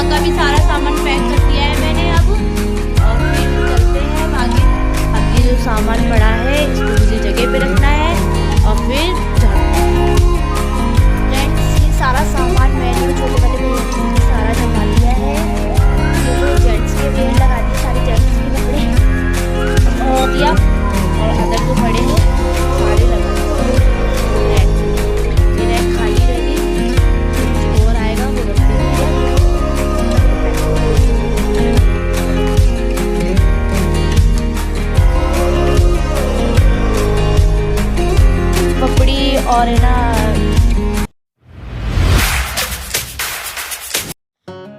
यहाँ का भी सारा सामान पैक कर दिया है मैंने अब। और फिर चलते हैं आगे। अब ये जो सामान पड़ा है इसको मुझे जगह पे रखना है और फिर फ्रेंड्स ये सारा सामान मैंने छोटे वाले भैया ने सारा जमा लिया है। ये जो जेंट्स के वेयर लगा दिए, सारे जेंट्स के कपड़े और दिया, और अदर जो पड़े हैं सारे लगा दिए। ये रैक खाली रहेगी, कुछ और आएगा वो रख देंगे। पपड़ी और है ना।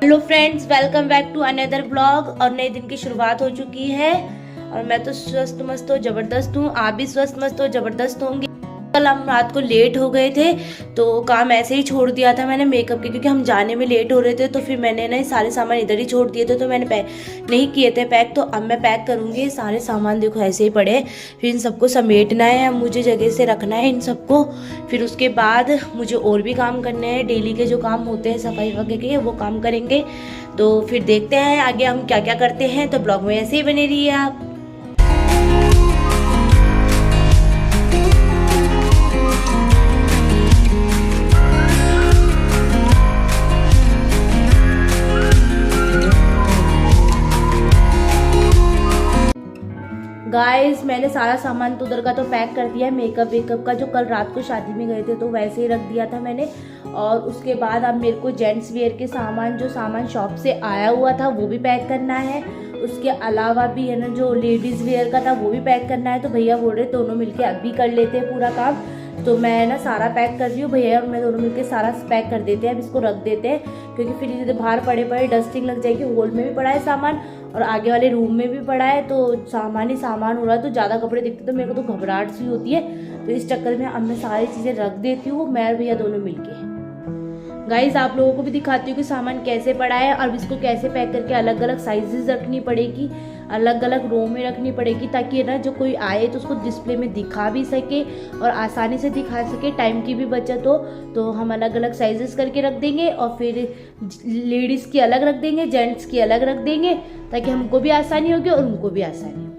Hello friends, welcome back to another blog. और नए दिन की शुरुआत हो चुकी है और मैं तो स्वस्थ मस्त हो जबरदस्त हूँ। आप भी स्वस्थ मस्त हो जबरदस्त होंगे। कल हम रात को लेट हो गए थे तो काम ऐसे ही छोड़ दिया था मैंने मेकअप के, क्योंकि हम जाने में लेट हो रहे थे। तो फिर मैंने ना सारे सामान इधर ही छोड़ दिए थे, तो मैंने पैक नहीं किए थे पैक। तो अब मैं पैक करूँगी। सारे सामान देखो ऐसे ही पड़े, फिर इन सबको समेटना है, मुझे जगह से रखना है इन सबको। फिर उसके बाद मुझे और भी काम करने हैं, डेली के जो काम होते हैं सफाई वगैरह के, वो काम करेंगे। तो फिर देखते हैं आगे हम क्या क्या करते हैं। तो ब्लॉग में ऐसे ही बने रहिए आप। गाइस मैंने सारा सामान तो उधर का तो पैक कर दिया है, मेकअप वेकअप का जो कल रात को शादी में गए थे तो वैसे ही रख दिया था मैंने। और उसके बाद अब मेरे को जेंट्स वेयर के सामान, जो सामान शॉप से आया हुआ था वो भी पैक करना है। उसके अलावा भी है ना जो लेडीज़ वेयर का था वो भी पैक करना है। तो भैया बोल रहे दोनों मिलके अब भी कर लेते हैं पूरा काम। तो मैं ना सारा पैक कर रही हूँ, भैया और मैं दोनों मिलके सारा पैक कर देते हैं। अब इसको रख देते हैं क्योंकि फिर इधर बाहर पड़े पड़े डस्टिंग लग जाएगी। हॉल में भी पड़ा है सामान और आगे वाले रूम में भी पड़ा है, तो सामान ही सामान हो रहा है। तो ज़्यादा कपड़े दिखते तो मेरे को तो घबराहट सी होती है। तो इस चक्कर में अब मैं सारी चीज़ें रख देती हूँ, मैं और भैया दोनों मिलके। गाइस आप लोगों को भी दिखाती हूँ कि सामान कैसे पड़ा है और इसको कैसे पैक करके अलग अलग साइजेस रखनी पड़ेगी, अलग अलग रो में रखनी पड़ेगी, ताकि ना जो कोई आए तो उसको डिस्प्ले में दिखा भी सके और आसानी से दिखा सके, टाइम की भी बचत हो। तो हम अलग अलग साइजेस करके रख देंगे और फिर लेडीज़ की अलग रख देंगे, जेंट्स की अलग रख देंगे, ताकि हमको भी आसानी होगी और उनको भी आसानी होगी।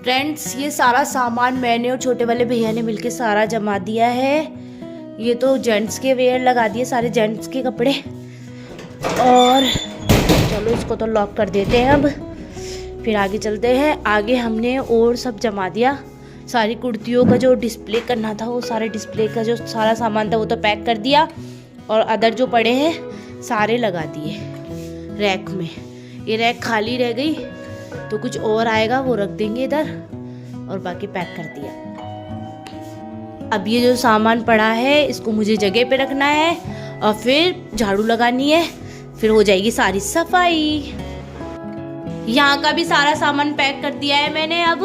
फ्रेंड्स ये सारा सामान मैंने और छोटे वाले भैया ने मिलके सारा जमा दिया है। ये तो जेंट्स के वेयर लगा दिए, सारे जेंट्स के कपड़े। और चलो इसको तो लॉक कर देते हैं अब। फिर आगे चलते हैं। आगे हमने और सब जमा दिया, सारी कुर्तियों का जो डिस्प्ले करना था वो सारे डिस्प्ले का जो सारा सामान था वो तो पैक कर दिया। और अदर जो पड़े हैं सारे लगा दिए रैक में। ये रैक खाली रह गई तो कुछ और आएगा वो रख देंगे इधर। और बाकी पैक कर दिया। अब ये जो सामान पड़ा है इसको मुझे जगह पे रखना है और फिर झाड़ू लगानी है, फिर हो जाएगी सारी सफाई। यहाँ का भी सारा सामान पैक कर दिया है मैंने अब,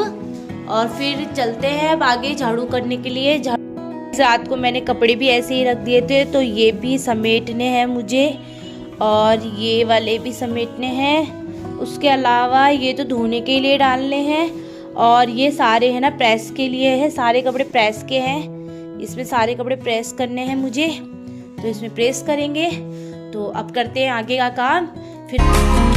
और फिर चलते हैं अब आगे झाड़ू करने के लिए। रात को मैंने कपड़े भी ऐसे ही रख दिए थे, तो ये भी समेटने हैं मुझे और ये वाले भी समेटने हैं। उसके अलावा ये तो धोने के लिए डालने हैं और ये सारे है ना प्रेस के लिए है, सारे कपड़े प्रेस के हैं। इसमें सारे कपड़े प्रेस करने हैं मुझे, तो इसमें प्रेस करेंगे। तो अब करते हैं आगे का काम। फिर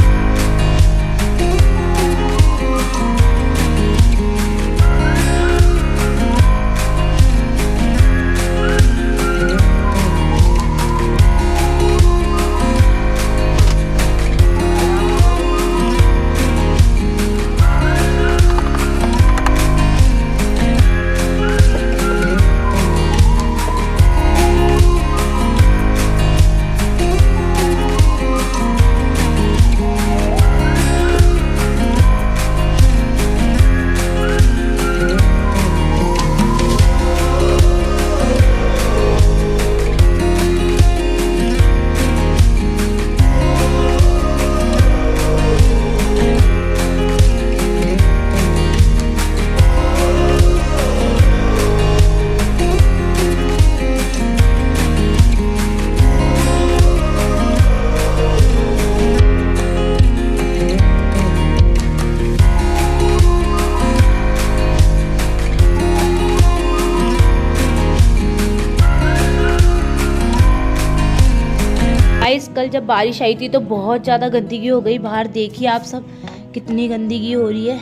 कल जब बारिश आई थी तो बहुत ज़्यादा गंदगी हो गई बाहर। देखिए आप सब कितनी गंदगी हो रही है।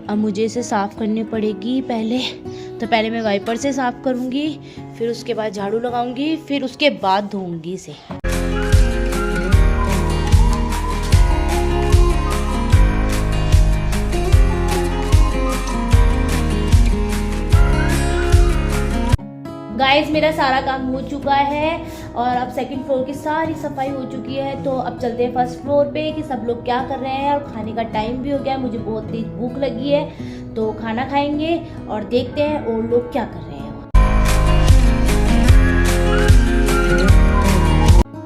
अब मुझे इसे साफ़ करनी पड़ेगी पहले। तो पहले मैं वाइपर से साफ़ करूँगी, फिर उसके बाद झाड़ू लगाऊंगी, फिर उसके बाद धोऊंगी इसे। गाइस मेरा सारा काम हो चुका है और अब सेकंड फ्लोर की सारी सफाई हो चुकी है। तो अब चलते हैं फर्स्ट फ्लोर पे कि सब लोग क्या कर रहे हैं। और खाने का टाइम भी हो गया है, मुझे बहुत तेज भूख लगी है, तो खाना खाएंगे और देखते हैं और लोग क्या कर रहे हैं।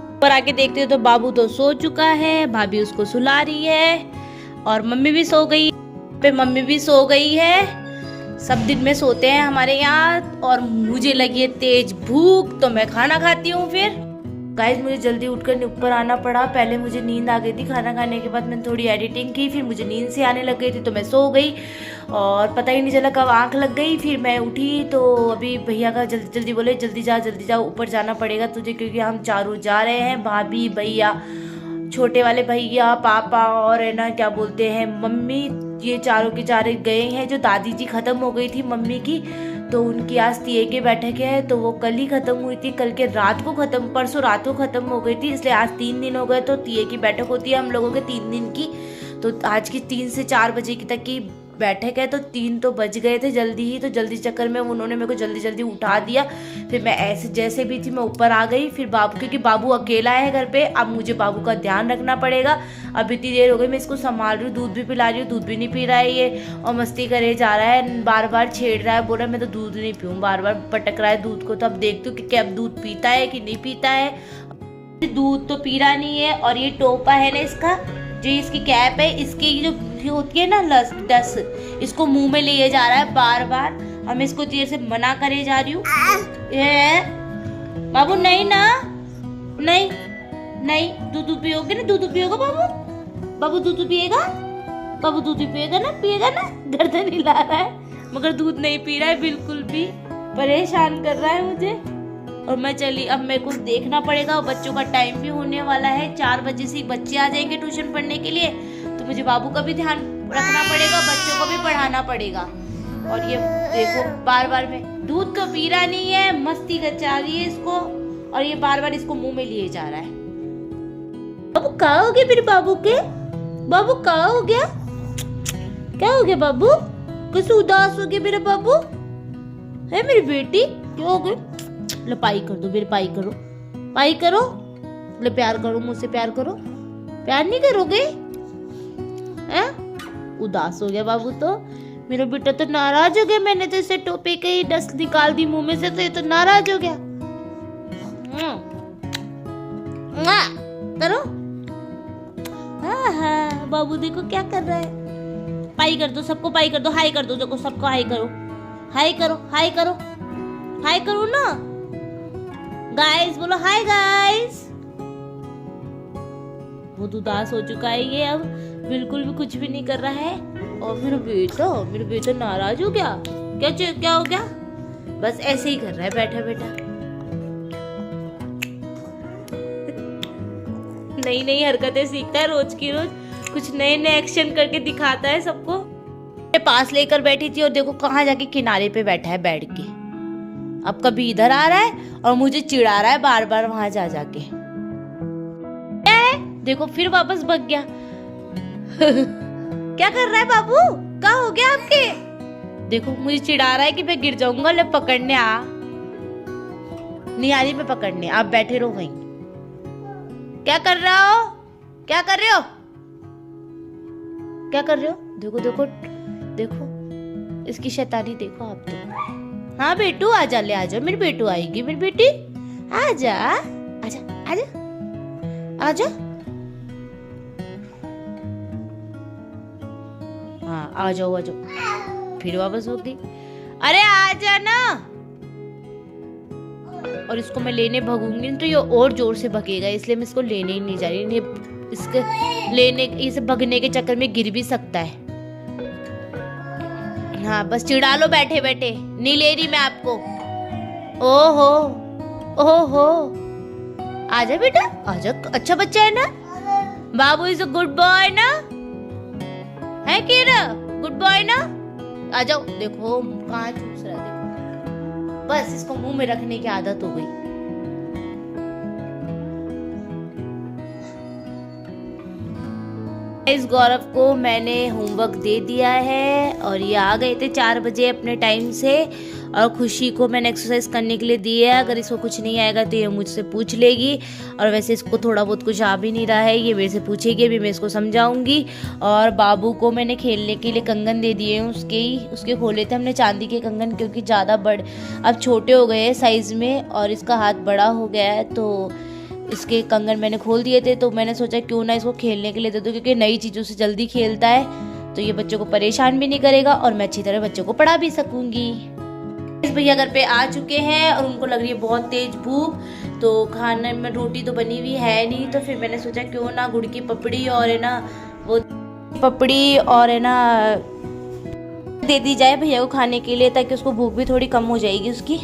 ऊपर आके देखते हैं तो बाबू तो सो चुका है, भाभी उसको सुला रही है और मम्मी भी सो गई मम्मी भी सो गई है। सब दिन में सोते हैं हमारे यहाँ। और मुझे लगी है तेज भूख, तो मैं खाना खाती हूँ। फिर गाइस मुझे जल्दी उठकर ऊपर आना पड़ा। पहले मुझे नींद आ गई थी, खाना खाने के बाद मैंने थोड़ी एडिटिंग की, फिर मुझे नींद से आने लग गई थी तो मैं सो गई और पता ही नहीं चला कब आंख लग गई। फिर मैं उठी तो अभी भैया का जल्दी जल्दी बोले जल्दी जा ऊपर जाना पड़ेगा तुझे, क्योंकि हम चारों जा रहे हैं, भाभी, भैया, छोटे वाले भैया, पापा और है ना क्या बोलते हैं मम्मी। ये चारों के चारे गए हैं। जो दादी जी खत्म हो गई थी मम्मी की, तो उनकी आज तीये की बैठक है, तो वो कल ही खत्म हुई थी। कल के रात को खत्म, परसों रात को खत्म हो गई थी, इसलिए आज 3 दिन हो गए। तो तीये की बैठक होती है हम लोगों के 3 दिन की। तो आज की 3 से 4 बजे की तक की बैठक है, तो 3 तो बज गए थे जल्दी ही। तो जल्दी चक्कर में उन्होंने मेरे को जल्दी जल्दी उठा दिया। फिर मैं ऐसे जैसे भी थी मैं ऊपर आ गई। फिर बाबू, क्योंकि बाबू अकेला है घर पे, अब मुझे बाबू का ध्यान रखना पड़ेगा। अब इतनी देर हो गई मैं इसको संभाल रही हूँ, दूध भी पिला रही हूँ, दूध भी नहीं पी रहा है ये और मस्ती करे जा रहा है, बार बार छेड़ रहा है, बोल रहा है मैं तो दूध नहीं पीऊँ, बार बार पटक रहा है दूध को। तो अब देखती हूँ कि अब दूध पीता है कि नहीं पीता है। दूध तो पी रहा नहीं है। और ये टोपा है ना इसका, जो इसकी कैप है, इसकी जो होती है ना डस्ट, इसको मुंह में लिए जा रहा है बार बार। और मैं इसको देर से मना करे जा रही हूँ। बाबू नहीं ना, नहीं नहीं, दूध पियोगे ना, दूध पियोगा बाबू, बाबू दूध पिएगा, बाबू दूध पिएगा ना, गर्दन हिला रहा है मगर दूध नहीं पी रहा है बिल्कुल भी, परेशान कर रहा है मुझे। और मैं चली, अब मेरे को देखना पड़ेगा, और बच्चों का टाइम भी होने वाला है। 4 बजे से बच्चे आ जाएंगे ट्यूशन पढ़ने के लिए, तो मुझे बाबू का भी ध्यान रखना पड़ेगा, बच्चों को भी पढ़ाना पड़ेगा। और ये देखो बार बार में दूध तो पी रहा नहीं है, मस्ती कचा रही है इसको, और ये बार बार इसको मुंह में लिए जा रहा है। बाबू क्या हो गया मेरे बाबू के, बाबू क्या हो गया, क्या हो गया बाबू, कैसे उदास हो गया मेरा बाबू है, मेरी बेटी क्या हो गई। ले पाई कर दो मेरे, पाई करो, पाई करो, ले प्यार करो, मुझसे प्यार करो, प्यार नहीं करोगे हैं? उदास हो गया बाबू तो। मेरा बेटा तो नाराज हो गया, मैंने तो इसे टोपे के ही डस्ट निकाल दी मुंह में से, तो ये तो नाराज हो गया। करो। हाँ, बाबू देखो क्या कर रहा है। पाई कर दो, सबको पाई कर दो, हाई कर दो, देखो सबको हाई करो, हाई करो, हाई करो, हाई करो ना गाइस, बोलो हाय गाइस। बहुत उदास हो चुका है ये, अब बिल्कुल भी कुछ भी नहीं कर रहा है। और मेरा बेटा नाराज हो गया। क्या हो गया? बस ऐसे ही कर रहा है बैठा बैठा। नई नई हरकतें सीखता है रोज की रोज, कुछ नए नए एक्शन करके दिखाता है सबको। मेरे पास लेकर बैठी थी और देखो कहाँ जाके किनारे पे बैठा है बैठ के। अब कभी इधर आ रहा है और मुझे चिढ़ा रहा है बार बार वहां जा जाके। देखो फिर वापस भग गया। क्या कर रहा है बाबू? क्या हो गया आपके? देखो मुझे चिढ़ा रहा है कि मैं गिर जाऊंगा। ले पकड़ने आ, निहारी पे पकड़ने, आप बैठे रहो वहीं। क्या कर रहे हो? क्या कर रहे हो? क्या कर रहे हो? देखो देखो देखो इसकी शैतानी देखो आप तो। हाँ बेटू आजा, ले आजा, मेरी बेटू आएगी, मेरी बेटी आजा आजा आजा आजा। हाँ आ जाओ आ जाओ। फिर वापस हो गई। अरे आजा ना। और इसको मैं लेने भगूंगी तो ये और जोर से भगेगा, इसलिए मैं इसको लेने ही नहीं जा रही। इसके लेने, इसे भगने के चक्कर में गिर भी सकता है। हाँ बस चिढ़ा लो बैठे बैठे, नहीं ले रही मैं आपको। ओहो ओहो, आजा बेटा आजा, अच्छा बच्चा है ना बाबू, इज अ गुड बॉय ना, है किरा गुड बॉय ना। आ जाओ। देखो कहाँ चूस रहा है, देखो बस इसको मुंह में रखने की आदत हो गई। इस गौरव को मैंने होमवर्क दे दिया है और ये आ गए थे 4 बजे अपने टाइम से। और खुशी को मैंने एक्सरसाइज करने के लिए दी है। अगर इसको कुछ नहीं आएगा तो ये मुझसे पूछ लेगी। और वैसे इसको थोड़ा बहुत कुछ आ भी नहीं रहा है, ये मेरे से पूछेगी, अभी मैं इसको समझाऊंगी। और बाबू को मैंने खेलने के लिए कंगन दे दिए हैं, उसके खोले थे हमने चांदी के कंगन, क्योंकि ज़्यादा बड़े अब छोटे हो गए हैं साइज़ में और इसका हाथ बड़ा हो गया है, तो इसके कंगन मैंने खोल दिए थे। तो मैंने सोचा क्यों ना इसको खेलने के लिए दे दूं, क्योंकि नई चीज़ों से जल्दी खेलता है, तो ये बच्चों को परेशान भी नहीं करेगा और मैं अच्छी तरह बच्चों को पढ़ा भी सकूंगी। भैया घर पे आ चुके हैं और उनको लग रही है बहुत तेज भूख, तो खाने में रोटी तो बनी हुई है नहीं, तो फिर मैंने सोचा क्यों ना गुड़ की पपड़ी और है ना वो पपड़ी और है ना दे दी जाए भैया को खाने के लिए, ताकि उसको भूख भी थोड़ी कम हो जाएगी उसकी।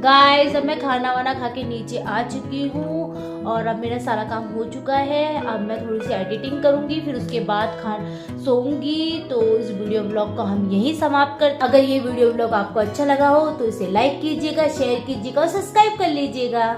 गाइस अब मैं खाना वाना खा के नीचे आ चुकी हूँ और अब मेरा सारा काम हो चुका है। अब मैं थोड़ी सी एडिटिंग करूँगी, फिर उसके बाद सोऊंगी। तो इस वीडियो ब्लॉग को हम यहीं समाप्त कर। अगर ये वीडियो ब्लॉग आपको अच्छा लगा हो तो इसे लाइक कीजिएगा, शेयर कीजिएगा और सब्सक्राइब कर लीजिएगा।